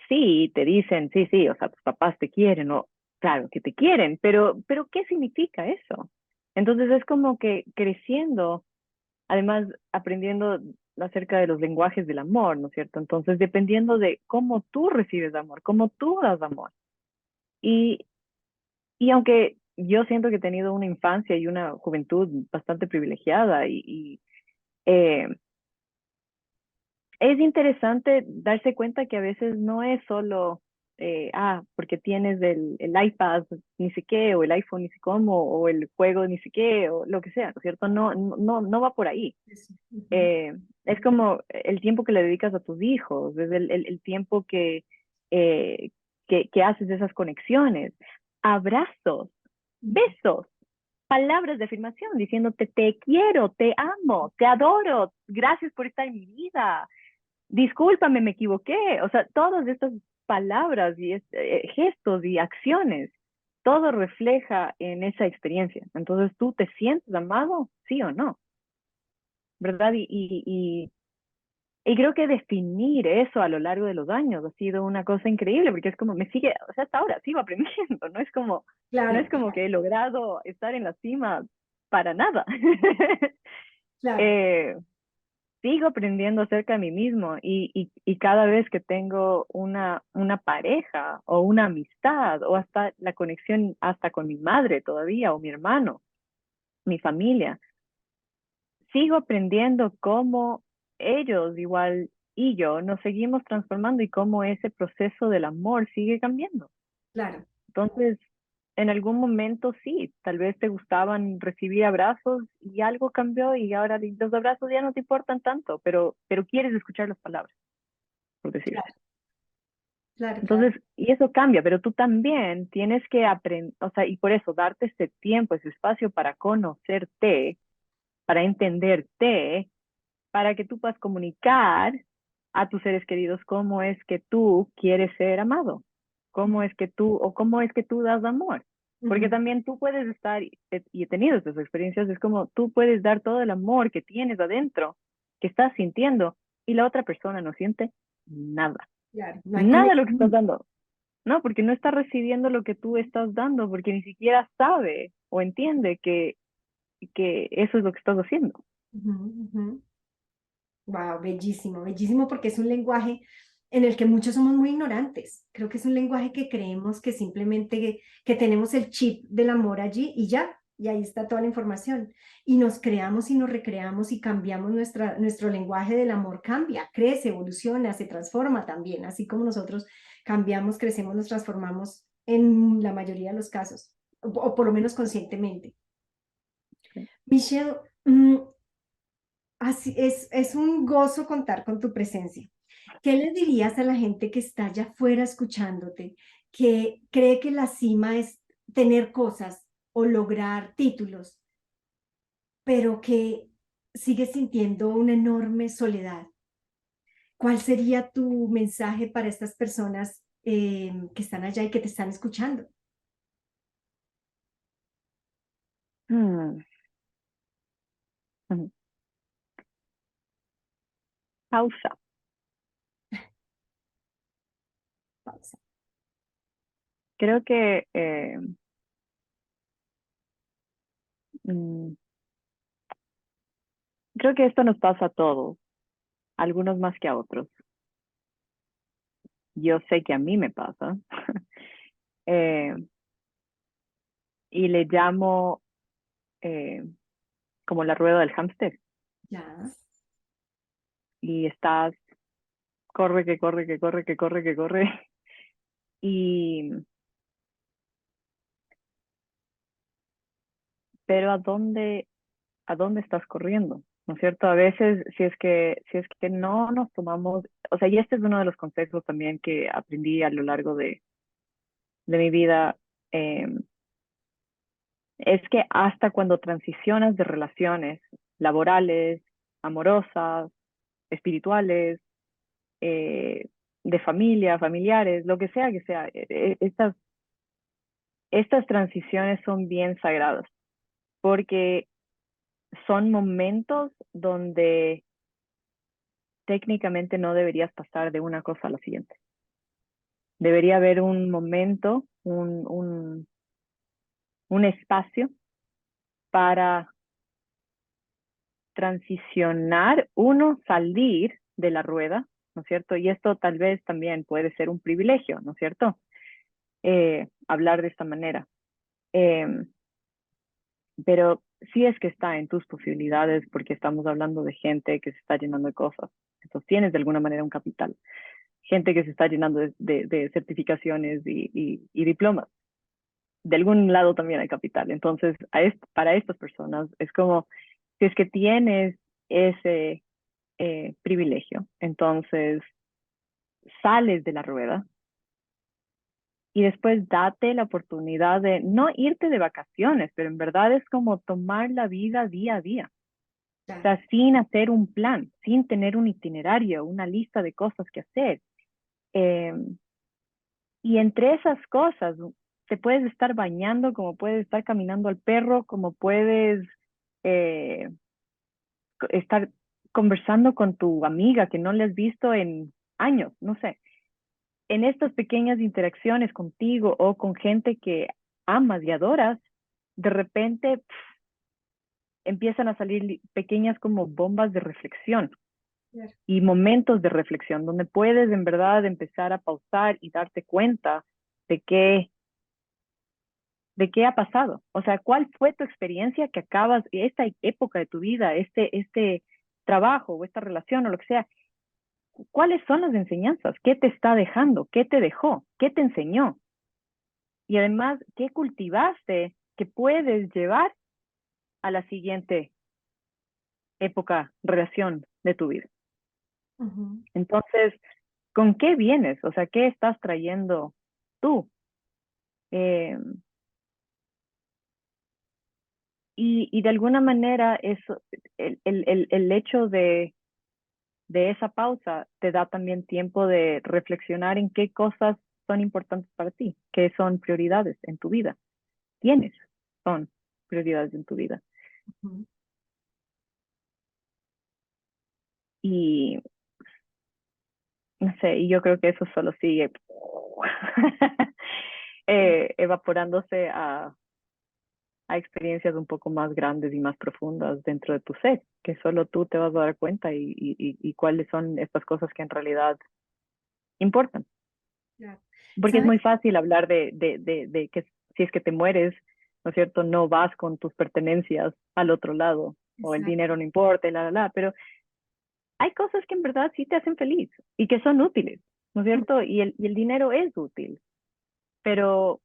sí, te dicen, sí, sí, o sea, tus papás te quieren, o claro que te quieren, pero ¿qué significa eso? Entonces es como que creciendo, además aprendiendo acerca de los lenguajes del amor, ¿no es cierto? Entonces, dependiendo de cómo tú recibes amor, cómo tú das amor. Y, y aunque yo siento que he tenido una infancia y una juventud bastante privilegiada eh, es interesante darse cuenta que a veces no es solo, porque tienes el iPad ni sé qué, o el iPhone ni sé cómo, o el juego ni sé qué, o lo que sea, ¿no es cierto? No va por ahí. eso, ujú, Eh, es como el tiempo que le dedicas a tus hijos, es el tiempo eh, que haces esas conexiones, abrazos, ujú, besos, palabras de afirmación diciéndote te quiero, te amo, te adoro, gracias por estar en mi vida, discúlpame, me equivoqué. O sea, todas estas palabras y gestos y acciones, todo refleja en esa experiencia. Entonces, ¿tú te sientes amado? Sí o no, ¿verdad? Y creo que definir eso a lo largo de los años ha sido una cosa increíble, porque es como, me sigue, o sea, hasta ahora sigo aprendiendo, no es claro, como que he logrado estar en la cima para nada. claro, eh, Sigo aprendiendo acerca de mí mismo y cada vez que tengo una pareja o una amistad o hasta la conexión hasta con mi madre todavía o mi hermano, mi familia, sigo aprendiendo cómo ellos igual y yo nos seguimos transformando y cómo ese proceso del amor sigue cambiando. claro. Entonces, en algún momento sí, tal vez te gustaban recibir abrazos y algo cambió y ahora los abrazos ya no te importan tanto, pero quieres escuchar las palabras, por decirte. Claro, claro, claro. Entonces, y eso cambia, pero tú también tienes que aprender, o sea, y por eso darte este tiempo, ese espacio para conocerte, para entenderte, para que tú puedas comunicar a tus seres queridos cómo es que tú quieres ser amado, cómo es que tú o cómo es que tú das amor. Porque Ujú, también tú puedes estar, y he tenido estas experiencias, es como tú puedes dar todo el amor que tienes adentro, que estás sintiendo, y la otra persona no siente nada, claro, no hay nada de lo que estás conexión. dando. No, porque no está recibiendo lo que tú estás dando, porque ni siquiera sabe o entiende que eso es lo que estás haciendo. Wow, bellísimo, bellísimo porque es un lenguaje en el que muchos somos muy ignorantes. Creo que es un lenguaje que creemos que simplemente que tenemos el chip del amor allí y ya, y ahí está toda la información. Y nos creamos y nos recreamos y cambiamos nuestro lenguaje del amor, cambia, crece, evoluciona, se transforma también, así como nosotros cambiamos, crecemos, nos transformamos en la mayoría de los casos, o por lo menos conscientemente. Michelle, así es un gozo contar con tu presencia. ¿Qué le dirías a la gente que está allá afuera escuchándote, que cree que la cima es tener cosas o lograr títulos, pero que sigue sintiendo una enorme soledad? ¿Cuál sería tu mensaje para estas personas que están allá y que te están escuchando? Hmm. Ujú. Pausa. Pausa. Creo que mm, creo que esto nos pasa a todos, algunos más que a otros. Yo sé que a mí me pasa. Eh, y le llamo eh, como la rueda del hámster. Ya. Y estás, corre, que corre, que corre, que corre, que corre. Y, pero a dónde estás corriendo? ¿No es cierto? A veces, si es que no nos tomamos, o sea, y este es uno de los consejos también que aprendí a lo largo de mi vida, eh, es que hasta cuando transicionas de relaciones laborales, amorosas, espirituales, eh, de familia, familiares, lo que sea, estas transiciones son bien sagradas, porque son momentos donde técnicamente no deberías pasar de una cosa a la siguiente. Debería haber un momento, un espacio para transicionar, uno, salir de la rueda, ¿no es cierto? Y esto tal vez también puede ser un privilegio, ¿no es cierto? Hablar de esta manera. Eh, pero sí es que está en tus posibilidades porque estamos hablando de gente que se está llenando de cosas. Entonces tienes de alguna manera un capital. Gente que se está llenando de certificaciones y diplomas. De algún lado también hay capital. Entonces, para estas personas es como, si es que tienes ese privilegio, entonces sales de la rueda y después date la oportunidad de no irte de vacaciones, pero en verdad es como tomar la vida día a día. O Ya. sea, sin hacer un plan, sin tener un itinerario, una lista de cosas que hacer. Eh, y entre esas cosas, te puedes estar bañando, como puedes estar caminando al perro, como puedes eh, estar conversando con tu amiga que no le has visto en años, no sé. En estas pequeñas interacciones contigo o con gente que amas y adoras, de repente empiezan a salir pequeñas como bombas de reflexión Claro. y momentos de reflexión donde puedes en verdad empezar a pausar y darte cuenta de de qué ha pasado. O sea, ¿cuál fue tu experiencia que acabas, esta época de tu vida, este trabajo o esta relación o lo que sea? ¿Cuáles son las enseñanzas? ¿Qué te está dejando? ¿Qué te dejó? ¿Qué te enseñó? Y además, ¿qué cultivaste que puedes llevar a la siguiente época, relación de tu vida? Ujú. Entonces, ¿con qué vienes? O sea, ¿qué estás trayendo tú? Eh, y de alguna manera, eso, el hecho de esa pausa te da también tiempo de reflexionar en qué cosas son importantes para ti, qué son prioridades en tu vida. ¿Quiénes son prioridades en tu vida? Ujú. Y no sé, y yo creo que eso solo sigue evaporándose a experiencias un poco más grandes y más profundas dentro de tu ser, que solo tú te vas a dar cuenta y cuáles son estas cosas que en realidad importan. Claro. Porque es ¿Sabes? muy fácil hablar de que si es que te mueres, ¿no es cierto? No vas con tus pertenencias al otro lado, o el dinero Exacto. no importa, pero hay cosas que en verdad sí te hacen feliz y que son útiles, ¿no es cierto? Y el dinero es útil, pero,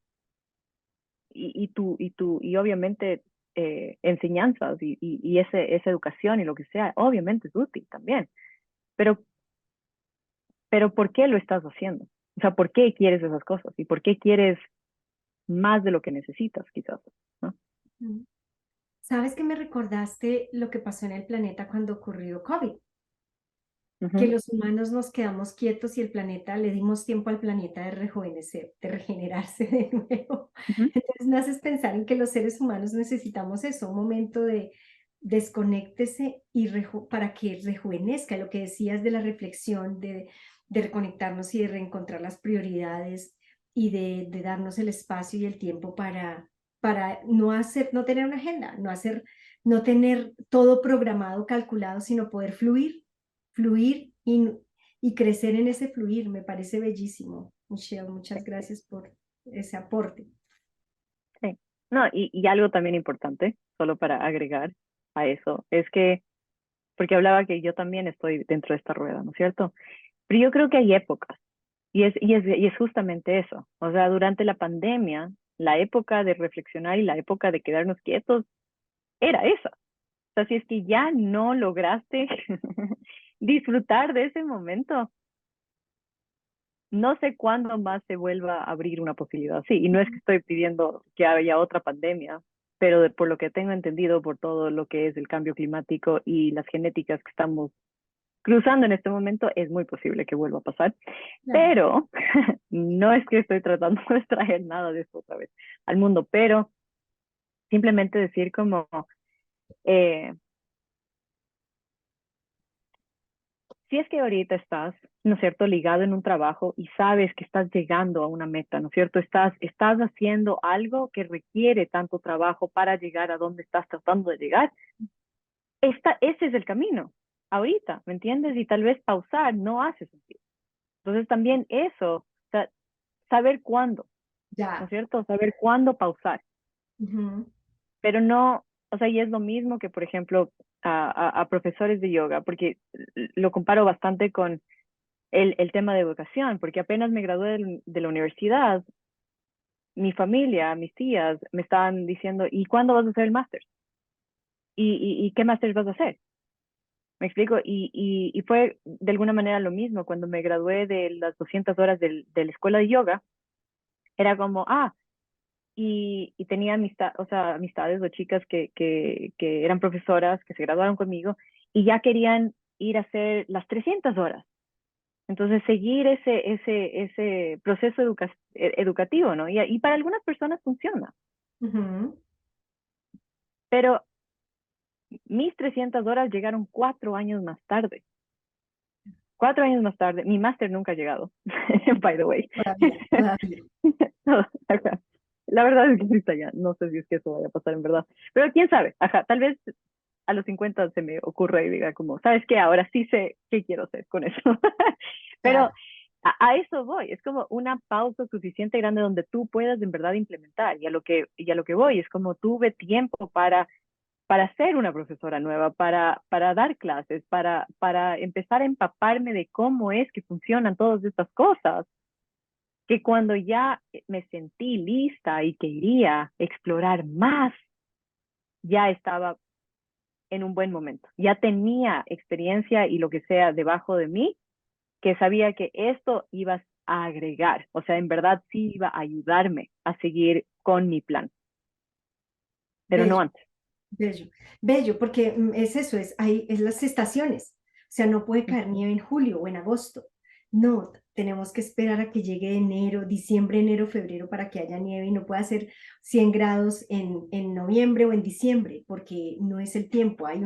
y obviamente enseñanzas esa educación y lo que sea, obviamente es útil también, pero, pero ¿por qué lo estás haciendo? O sea, ¿por qué quieres esas cosas? ¿Y por qué quieres más de lo que necesitas, quizás? ¿No? Ujú. ¿Sabes que me recordaste lo que pasó en el planeta cuando ocurrió COVID? Que Ujú, los humanos nos quedamos quietos y el planeta, le dimos tiempo al planeta de rejuvenecer, de regenerarse de nuevo. ujú, Entonces me haces pensar en que los seres humanos necesitamos eso, un momento desconéctese y para que rejuvenezca, lo que decías de la reflexión, de reconectarnos y de reencontrar las prioridades y de darnos el espacio y el tiempo para no tener una agenda, no tener todo programado, calculado, sino poder fluir y crecer en ese fluir. Me parece bellísimo. Michelle, muchas gracias por ese aporte. Sí. No, y algo también importante, solo para agregar a eso, es que, porque hablaba que yo también estoy dentro de esta rueda, ¿no es cierto? Pero yo creo que hay épocas, y es justamente eso. O sea, durante la pandemia, la época de reflexionar y la época de quedarnos quietos era esa. O sea, si es que ya no lograste disfrutar de ese momento, no sé cuándo más se vuelva a abrir una posibilidad. Sí, y no es que estoy pidiendo que haya otra pandemia, pero por lo que tengo entendido, por todo lo que es el cambio climático y las genéticas que estamos cruzando en este momento, es muy posible que vuelva a pasar. Claro. Pero no es que estoy tratando de traer nada de esto otra vez al mundo, pero simplemente decir como, eh, si es que ahorita estás, ¿no es cierto?, ligado en un trabajo y sabes que estás llegando a una meta, ¿no es cierto? Estás haciendo algo que requiere tanto trabajo para llegar a donde estás tratando de llegar. Ese es el camino, ahorita, ¿me entiendes? Y tal vez pausar no hace sentido. Entonces también eso, o sea, saber cuándo, ¿no es Ya. cierto? Saber cuándo pausar, Ujú. pero no, o sea, y es lo mismo que, por ejemplo, a profesores de yoga, porque lo comparo bastante con el tema de educación, porque apenas me gradué de la universidad, mi familia, mis tías me estaban diciendo, ¿y cuándo vas a hacer el máster? ¿Y qué máster vas a hacer? Me explico, y fue de alguna manera lo mismo cuando me gradué de las 200 horas de la escuela de yoga, era como, y tenía o sea, amistades o chicas que eran profesoras, que se graduaron conmigo, y ya querían ir a hacer las 300 horas. Entonces, seguir ese proceso educativo, ¿no? Y para algunas personas funciona, Ujú. pero mis 300 horas llegaron 4 años más tarde. 4 años más tarde, mi máster nunca ha llegado, by the way. Todavía, todavía. No, ajá. La verdad es que sí está ya. No sé si es que eso vaya a pasar en verdad. Pero quién sabe, ajá, tal vez a los 50 se me ocurra y diga como, ¿sabes qué? Ahora sí sé qué quiero hacer con eso. Pero Claro. a eso voy, es como una pausa suficiente grande donde tú puedas en verdad implementar. Y a lo que voy, es como tuve tiempo para ser una profesora nueva, para dar clases, para empezar a empaparme de cómo es que funcionan todas estas cosas, que cuando ya me sentí lista y quería explorar más, ya estaba en un buen momento. Ya tenía experiencia y lo que sea debajo de mí, que sabía que esto iba a agregar, o sea, en verdad sí iba a ayudarme a seguir con mi plan, pero no Bello, antes. bello, bello, porque es eso, es las estaciones. O sea, no puede caer Ujú. nieve en julio o en agosto. No, tenemos que esperar a que llegue enero, diciembre, enero, febrero para que haya nieve y no pueda ser 100 grados en noviembre o en diciembre, porque no es el tiempo. Hay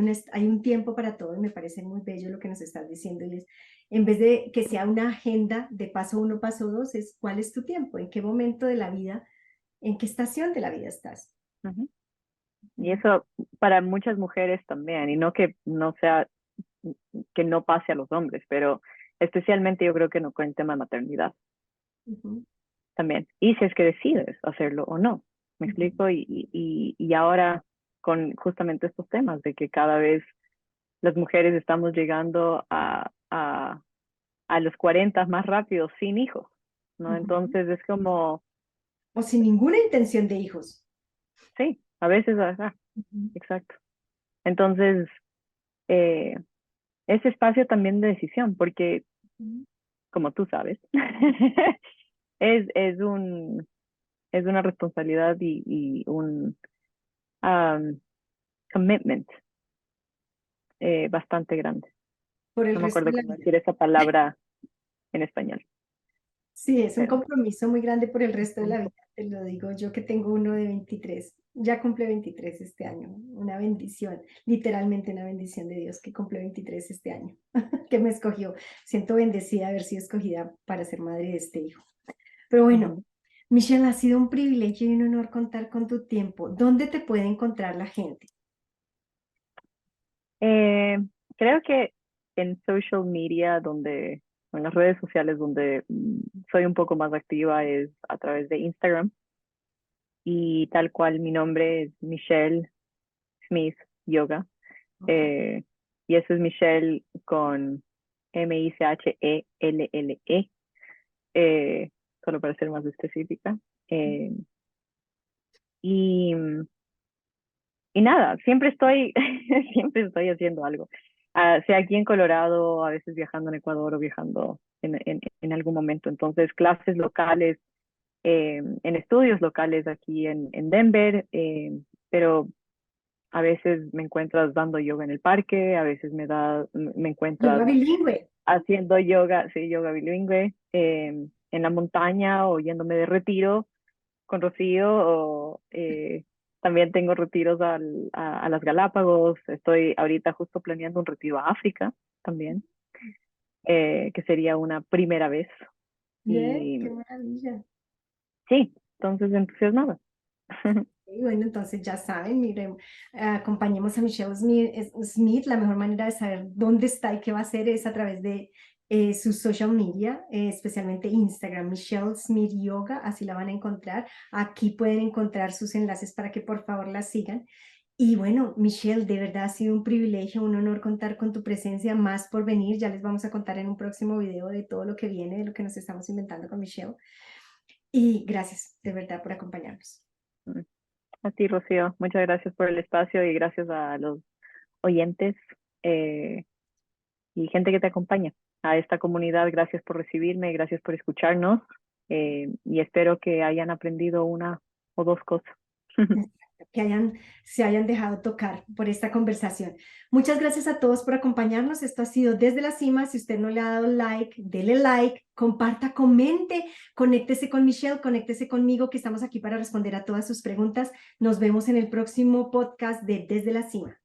un tiempo para todo y me parece muy bello lo que nos estás diciendo. Y es, en vez de que sea una agenda de paso uno, paso dos, es cuál es tu tiempo, en qué momento de la vida, en qué estación de la vida estás. Ujú. Y eso para muchas mujeres también, y no que no sea, que no pase a los hombres, pero especialmente yo creo que no con el tema de maternidad Ujú, también. Y si es que decides hacerlo o no, me ujú. explico, y ahora con justamente estos temas de que cada vez las mujeres estamos llegando a los 40 más rápido sin hijos, ¿no? Ujú. Entonces es como, O sin ninguna intención de hijos. sí, a veces, ajá, Ujú, exacto. Entonces, eh, ese espacio también de decisión, porque ujú. como tú sabes, es, es un, es una responsabilidad y un um, commitment bastante grande. Por el No me resto acuerdo de la cómo vida. decir esa palabra en español. Sí, es un pero compromiso muy grande por el resto de la vida, punto. te lo digo yo que tengo uno de 23, ya cumple 23 este año, una bendición, literalmente una bendición de Dios que cumple 23 este año, que me escogió. Siento bendecida de haber sido escogida para ser madre de este hijo. Pero bueno, Ujú. Michelle, ha sido un privilegio y un honor contar con tu tiempo. ¿Dónde te puede encontrar la gente? Eh, Creo que en social media, en las redes sociales donde soy un poco más activa es a través de Instagram y tal cual mi nombre es Michelle Smith Yoga. Ok. eh, y eso es Michelle con Michelle, eh, solo para ser más específica. Eh, y, y nada, siempre estoy haciendo algo. Sea aquí en Colorado, a veces viajando en Ecuador o viajando en algún momento. Entonces, clases locales, en estudios locales aquí en Denver, pero a veces me encuentras dando yoga en el parque, a veces me Yoga encuentras bilingüe. haciendo yoga, sí, yoga bilingüe, en la montaña o yéndome de retiro con Rocío, o también tengo retiros a las Galápagos. Estoy ahorita justo planeando un retiro a África también, que sería una primera vez. Qué Y maravilla. sí, entonces entusiasmada. Y bueno, entonces ya saben, miren, acompañemos a Michelle Smith. La mejor manera de saber dónde está y qué va a hacer es a través de sus social media, especialmente Instagram, Michelle Smith Yoga, así la van a encontrar. Aquí pueden encontrar sus enlaces para que por favor la sigan. Y bueno, Michelle, de verdad ha sido un privilegio, un honor contar con tu presencia, más por venir. Ya les vamos a contar en un próximo video de todo lo que viene, de lo que nos estamos inventando con Michelle. Y gracias, de verdad, por acompañarnos. A ti, Rocío, muchas gracias por el espacio y gracias a los oyentes, eh, y gente que te acompaña a esta comunidad. Gracias por recibirme, gracias por escucharnos, y espero que hayan aprendido una o dos cosas. Que se hayan dejado tocar por esta conversación. Muchas gracias a todos por acompañarnos. Esto ha sido Desde la Cima. Si usted no le ha dado like, dele like, comparta, comente, conéctese con Michelle, conéctese conmigo, que estamos aquí para responder a todas sus preguntas. Nos vemos en el próximo podcast de Desde la Cima.